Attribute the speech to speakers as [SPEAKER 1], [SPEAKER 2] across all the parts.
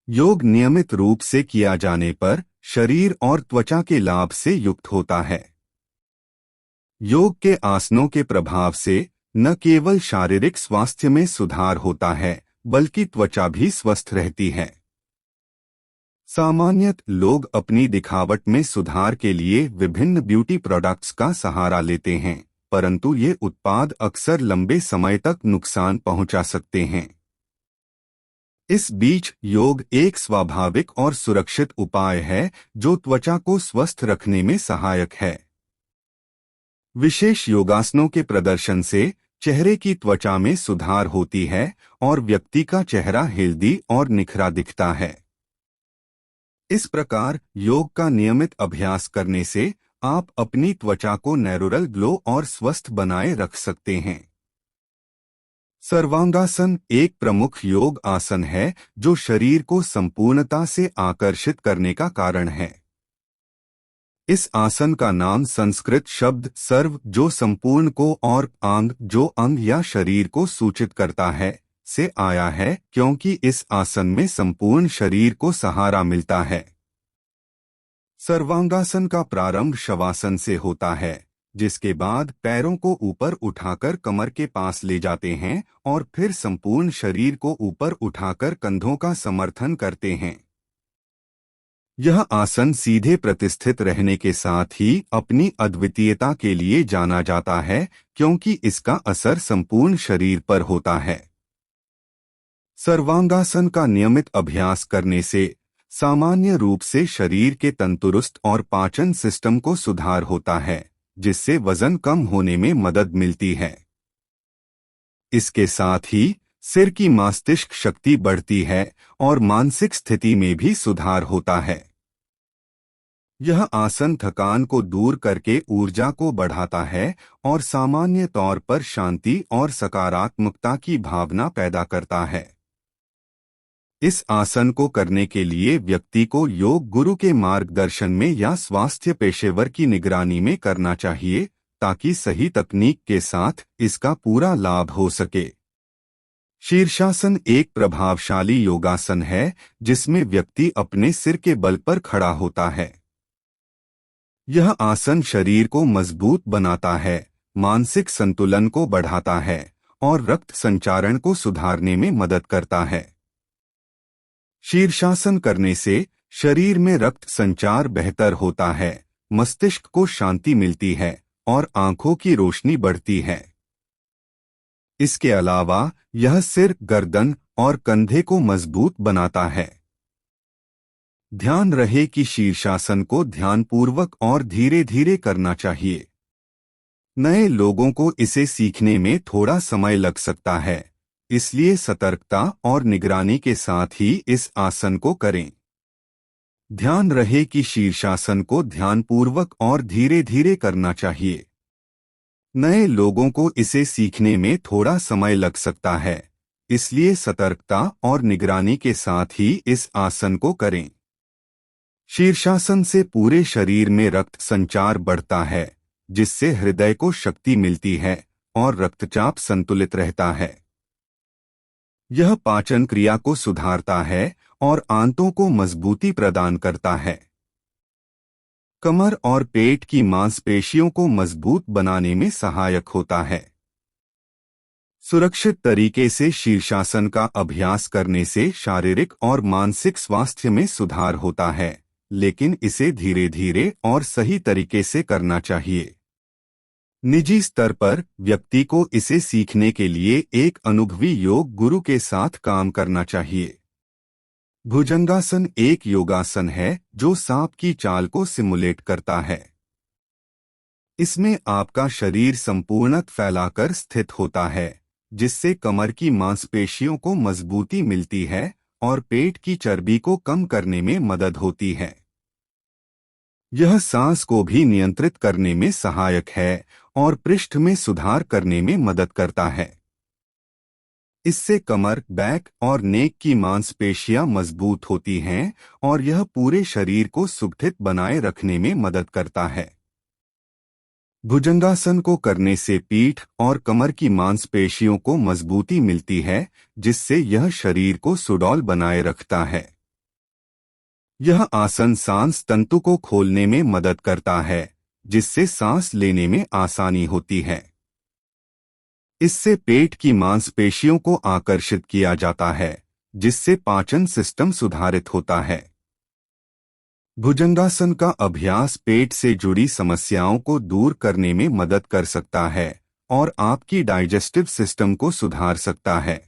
[SPEAKER 1] योग नियमित रूप से किया जाने पर शरीर और त्वचा के लाभ से युक्त होता है। योग के आसनों के प्रभाव से न केवल शारीरिक स्वास्थ्य में सुधार होता है, बल्कि त्वचा भी स्वस्थ रहती है। सामान्यतः लोग अपनी दिखावट में सुधार के लिए विभिन्न ब्यूटी प्रोडक्ट्स का सहारा लेते हैं, परंतु ये उत्पाद अक्सर लंबे समय तक नुकसान पहुंचा सकते हैं। इस बीच योग एक स्वाभाविक और सुरक्षित उपाय है जो त्वचा को स्वस्थ रखने में सहायक है। विशेष योगासनों के प्रदर्शन से चेहरे की त्वचा में सुधार होती है और व्यक्ति का चेहरा हेल्दी और निखरा दिखता है। इस प्रकार योग का नियमित अभ्यास करने से आप अपनी त्वचा को नेचुरल ग्लो और स्वस्थ बनाए रख सकते हैं। सर्वांगासन एक प्रमुख योग आसन है जो शरीर को संपूर्णता से आकर्षित करने का कारण है। इस आसन का नाम संस्कृत शब्द सर्व जो संपूर्ण को और आंग जो अंग या शरीर को सूचित करता है से आया है, क्योंकि इस आसन में संपूर्ण शरीर को सहारा मिलता है। सर्वांगासन का प्रारंभ शवासन से होता है, जिसके बाद पैरों को ऊपर उठाकर कमर के पास ले जाते हैं और फिर संपूर्ण शरीर को ऊपर उठाकर कंधों का समर्थन करते हैं। यह आसन सीधे प्रतिष्ठित रहने के साथ ही अपनी अद्वितीयता के लिए जाना जाता है, क्योंकि इसका असर संपूर्ण शरीर पर होता है। सर्वांगासन का नियमित अभ्यास करने से सामान्य रूप से शरीर के तंदुरुस्त और पाचन सिस्टम को सुधार होता है, जिससे वजन कम होने में मदद मिलती है। इसके साथ ही सिर की मस्तिष्क शक्ति बढ़ती है और मानसिक स्थिति में भी सुधार होता है। यह आसन थकान को दूर करके ऊर्जा को बढ़ाता है और सामान्य तौर पर शांति और सकारात्मकता की भावना पैदा करता है। इस आसन को करने के लिए व्यक्ति को योग गुरु के मार्गदर्शन में या स्वास्थ्य पेशेवर की निगरानी में करना चाहिए, ताकि सही तकनीक के साथ इसका पूरा लाभ हो सके। शीर्षासन एक प्रभावशाली योगासन है जिसमें व्यक्ति अपने सिर के बल पर खड़ा होता है। यह आसन शरीर को मजबूत बनाता है, मानसिक संतुलन को बढ़ाता है और रक्त संचारण को सुधारने में मदद करता है। शीर्षासन करने से शरीर में रक्त संचार बेहतर होता है, मस्तिष्क को शांति मिलती है और आंखों की रोशनी बढ़ती है। इसके अलावा यह सिर, गर्दन और कंधे को मजबूत बनाता है। ध्यान रहे कि शीर्षासन को ध्यानपूर्वक और धीरे धीरे करना चाहिए। नए लोगों को इसे सीखने में थोड़ा समय लग सकता है, इसलिए सतर्कता और निगरानी के साथ ही इस आसन को करें। ध्यान रहे कि शीर्षासन को ध्यानपूर्वक और धीरे धीरे करना चाहिए। नए लोगों को इसे सीखने में थोड़ा समय लग सकता है, इसलिए सतर्कता और निगरानी के साथ ही इस आसन को करें। शीर्षासन से पूरे शरीर में रक्त संचार बढ़ता है, जिससे हृदय को शक्ति मिलती है और रक्तचाप संतुलित रहता है। यह पाचन क्रिया को सुधारता है और आंतों को मजबूती प्रदान करता है। कमर और पेट की मांसपेशियों को मजबूत बनाने में सहायक होता है। सुरक्षित तरीके से शीर्षासन का अभ्यास करने से शारीरिक और मानसिक स्वास्थ्य में सुधार होता है, लेकिन इसे धीरे धीरे और सही तरीके से करना चाहिए। निजी स्तर पर व्यक्ति को इसे सीखने के लिए एक अनुभवी योग गुरु के साथ काम करना चाहिए। भुजंगासन एक योगासन है जो सांप की चाल को सिमुलेट करता है। इसमें आपका शरीर संपूर्णतः फैलाकर स्थित होता है, जिससे कमर की मांसपेशियों को मजबूती मिलती है और पेट की चर्बी को कम करने में मदद होती है। यह सांस को भी नियंत्रित करने में सहायक है और पृष्ठ में सुधार करने में मदद करता है। इससे कमर, बैक और नेक की मांसपेशियां मजबूत होती हैं और यह पूरे शरीर को सुगठित बनाए रखने में मदद करता है। भुजंगासन को करने से पीठ और कमर की मांसपेशियों को मजबूती मिलती है, जिससे यह शरीर को सुडौल बनाए रखता है। यह आसन सांस तंतु को खोलने में मदद करता है, जिससे सांस लेने में आसानी होती है। इससे पेट की मांसपेशियों को आकर्षित किया जाता है, जिससे पाचन सिस्टम सुधारित होता है। भुजंगासन का अभ्यास पेट से जुड़ी समस्याओं को दूर करने में मदद कर सकता है और आपकी डाइजेस्टिव सिस्टम को सुधार सकता है।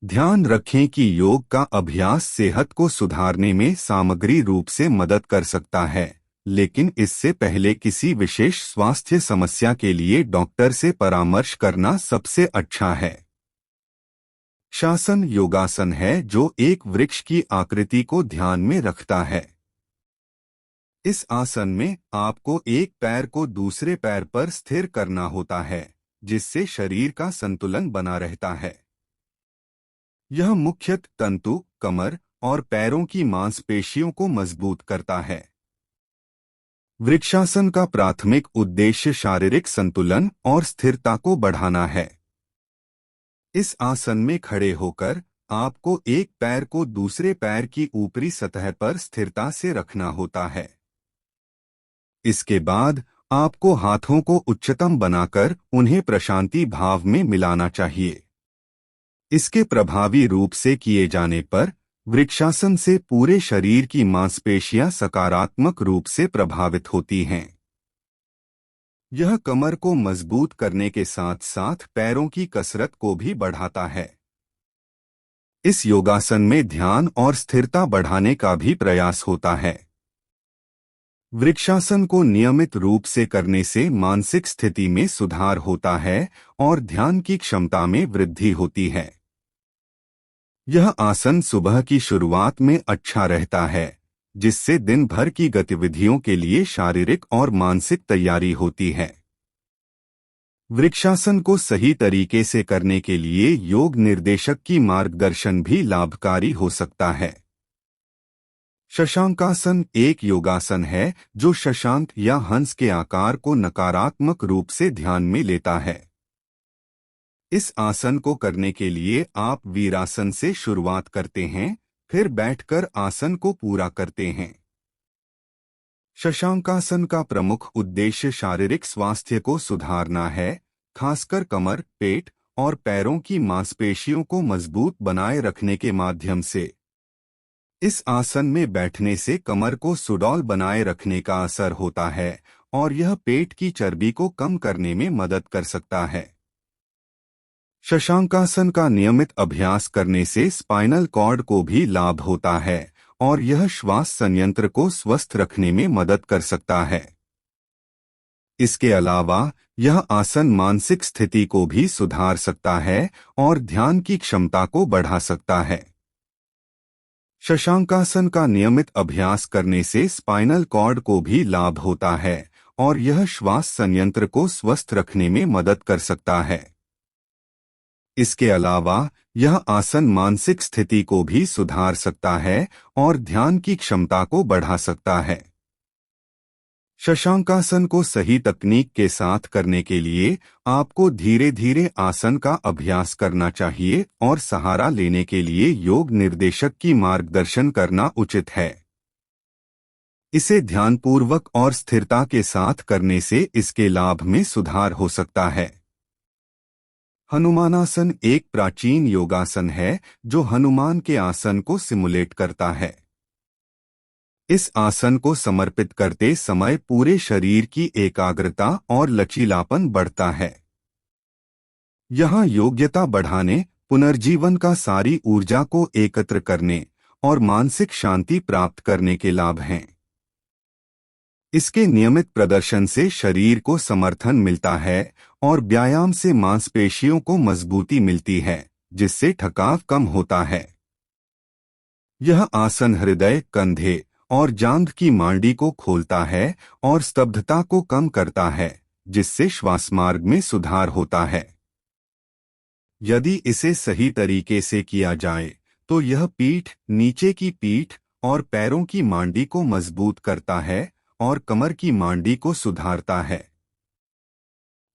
[SPEAKER 1] ध्यान रखें कि योग का अभ्यास सेहत को सुधारने में सामग्री रूप से मदद कर सकता है, लेकिन इससे पहले किसी विशेष स्वास्थ्य समस्या के लिए डॉक्टर से परामर्श करना सबसे अच्छा है। शासन योगासन है जो एक वृक्ष की आकृति को ध्यान में रखता है। इस आसन में आपको एक पैर को दूसरे पैर पर स्थिर करना होता है, जिससे शरीर का संतुलन बना रहता है। यह मुख्यतः तंतु, कमर और पैरों की मांसपेशियों को मजबूत करता है। वृक्षासन का प्राथमिक उद्देश्य शारीरिक संतुलन और स्थिरता को बढ़ाना है। इस आसन में खड़े होकर आपको एक पैर को दूसरे पैर की ऊपरी सतह पर स्थिरता से रखना होता है। इसके बाद आपको हाथों को उच्चतम बनाकर उन्हें प्रशांति भाव में मिलाना चाहिए। इसके प्रभावी रूप से किए जाने पर वृक्षासन से पूरे शरीर की मांसपेशियां सकारात्मक रूप से प्रभावित होती हैं। यह कमर को मजबूत करने के साथ साथ पैरों की कसरत को भी बढ़ाता है। इस योगासन में ध्यान और स्थिरता बढ़ाने का भी प्रयास होता है। वृक्षासन को नियमित रूप से करने से मानसिक स्थिति में सुधार होता है और ध्यान की क्षमता में वृद्धि होती है। यह आसन सुबह की शुरुआत में अच्छा रहता है, जिससे दिन भर की गतिविधियों के लिए शारीरिक और मानसिक तैयारी होती है। वृक्षासन को सही तरीके से करने के लिए योग निर्देशक की मार्गदर्शन भी लाभकारी हो सकता है। शशांकासन एक योगासन है जो शशांक या हंस के आकार को नकारात्मक रूप से ध्यान में लेता है। इस आसन को करने के लिए आप वीरासन से शुरुआत करते हैं, फिर बैठकर आसन को पूरा करते हैं। शशांकासन का प्रमुख उद्देश्य शारीरिक स्वास्थ्य को सुधारना है, खासकर कमर, पेट और पैरों की मांसपेशियों को मजबूत बनाए रखने के माध्यम से। इस आसन में बैठने से कमर को सुडौल बनाए रखने का असर होता है और यह पेट की चर्बी को कम करने में मदद कर सकता है। शशांकासन का नियमित अभ्यास करने से स्पाइनल कॉर्ड को भी लाभ होता है और यह श्वास संयंत्र को स्वस्थ रखने में मदद कर सकता है। इसके अलावा यह आसन मानसिक स्थिति को भी सुधार सकता है और ध्यान की क्षमता को बढ़ा सकता है। शशांकासन का नियमित अभ्यास करने से स्पाइनल कॉर्ड को भी लाभ होता है और यह श्वास संयंत्र को स्वस्थ रखने में मदद कर सकता है। इसके अलावा यह आसन मानसिक स्थिति को भी सुधार सकता है और ध्यान की क्षमता को बढ़ा सकता है। शशांकासन को सही तकनीक के साथ करने के लिए आपको धीरे धीरे आसन का अभ्यास करना चाहिए और सहारा लेने के लिए योग निर्देशक की मार्गदर्शन करना उचित है। इसे ध्यानपूर्वक और स्थिरता के साथ करने से इसके लाभ में सुधार हो सकता है। हनुमानासन एक प्राचीन योगासन है जो हनुमान के आसन को सिमुलेट करता है। इस आसन को समर्पित करते समय पूरे शरीर की एकाग्रता और लचीलापन बढ़ता है। यहाँ योग्यता बढ़ाने, पुनर्जीवन का सारी ऊर्जा को एकत्र करने और मानसिक शांति प्राप्त करने के लाभ हैं। इसके नियमित प्रदर्शन से शरीर को समर्थन मिलता है और व्यायाम से मांसपेशियों को मजबूती मिलती है, जिससे थकाव कम होता है। यह आसन हृदय, कंधे और जांघ की मांडी को खोलता है और स्तब्धता को कम करता है, जिससे श्वास मार्ग में सुधार होता है। यदि इसे सही तरीके से किया जाए तो यह पीठ, नीचे की पीठ और पैरों की मांडी को मजबूत करता है और कमर की मांडी को सुधारता है।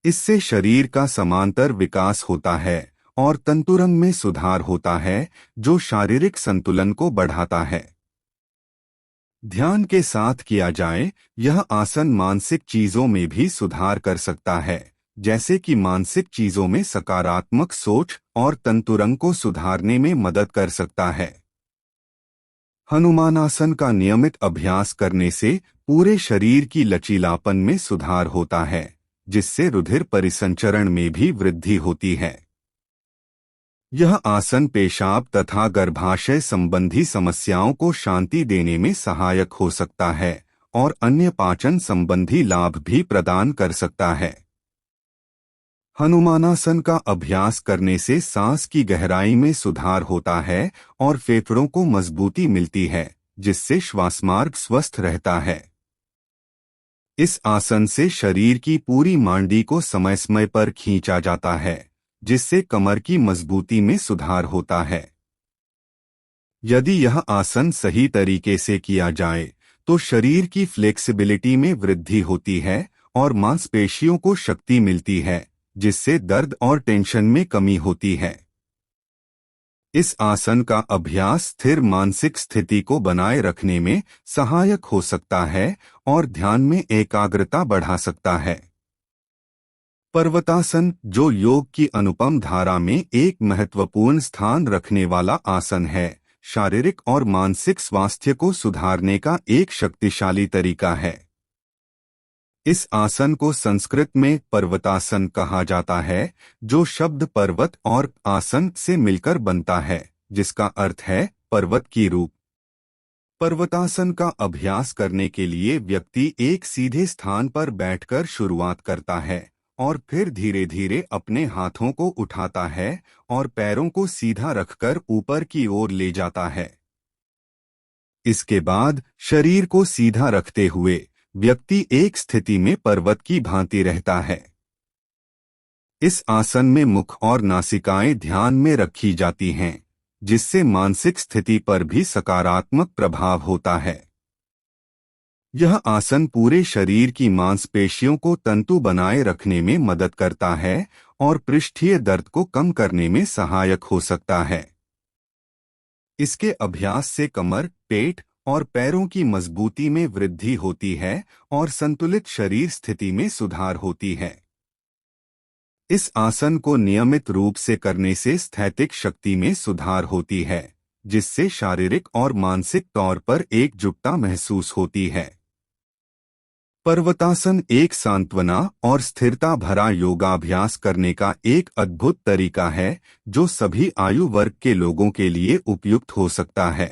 [SPEAKER 1] इससे शरीर का समांतर विकास होता है और तंतुरंग में सुधार होता है, जो शारीरिक संतुलन को बढ़ाता है। ध्यान के साथ किया जाए, यह आसन मानसिक चीजों में भी सुधार कर सकता है, जैसे कि मानसिक चीजों में सकारात्मक सोच और तंतुरंग को सुधारने में मदद कर सकता है। हनुमानासन का नियमित अभ्यास करने से पूरे शरीर की लचीलापन में सुधार होता है, जिससे रुधिर परिसंचरण में भी वृद्धि होती है। यह आसन पेशाब तथा गर्भाशय संबंधी समस्याओं को शांति देने में सहायक हो सकता है और अन्य पाचन संबंधी लाभ भी प्रदान कर सकता है। हनुमानासन का अभ्यास करने से सांस की गहराई में सुधार होता है और फेफड़ों को मजबूती मिलती है, जिससे श्वासमार्ग स्वस्थ रहता है। इस आसन से शरीर की पूरी मांडी को समय समय पर खींचा जाता है, जिससे कमर की मजबूती में सुधार होता है। यदि यह आसन सही तरीके से किया जाए तो शरीर की फ्लेक्सिबिलिटी में वृद्धि होती है और मांसपेशियों को शक्ति मिलती है, जिससे दर्द और टेंशन में कमी होती है। इस आसन का अभ्यास स्थिर मानसिक स्थिति को बनाए रखने में सहायक हो सकता है और ध्यान में एकाग्रता बढ़ा सकता है। पर्वतासन, जो योग की अनुपम धारा में एक महत्वपूर्ण स्थान रखने वाला आसन है, शारीरिक और मानसिक स्वास्थ्य को सुधारने का एक शक्तिशाली तरीका है। इस आसन को संस्कृत में पर्वतासन कहा जाता है, जो शब्द पर्वत और आसन से मिलकर बनता है, जिसका अर्थ है पर्वत की रूप। पर्वतासन का अभ्यास करने के लिए व्यक्ति एक सीधे स्थान पर बैठकर शुरुआत करता है और फिर धीरे धीरे अपने हाथों को उठाता है और पैरों को सीधा रखकर ऊपर की ओर ले जाता है। इसके बाद शरीर को सीधा रखते हुए व्यक्ति एक स्थिति में पर्वत की भांति रहता है। इस आसन में मुख और नासिकाएं ध्यान में रखी जाती हैं, जिससे मानसिक स्थिति पर भी सकारात्मक प्रभाव होता है। यह आसन पूरे शरीर की मांसपेशियों को तंतु बनाए रखने में मदद करता है और पृष्ठीय दर्द को कम करने में सहायक हो सकता है। इसके अभ्यास से कमर, पेट और पैरों की मजबूती में वृद्धि होती है और संतुलित शरीर स्थिति में सुधार होती है। इस आसन को नियमित रूप से करने से स्थैतिक शक्ति में सुधार होती है, जिससे शारीरिक और मानसिक तौर पर एकजुटता महसूस होती है। पर्वतासन एक सांत्वना और स्थिरता भरा योगाभ्यास करने का एक अद्भुत तरीका है, जो सभी आयु वर्ग के लोगों के लिए उपयुक्त हो सकता है।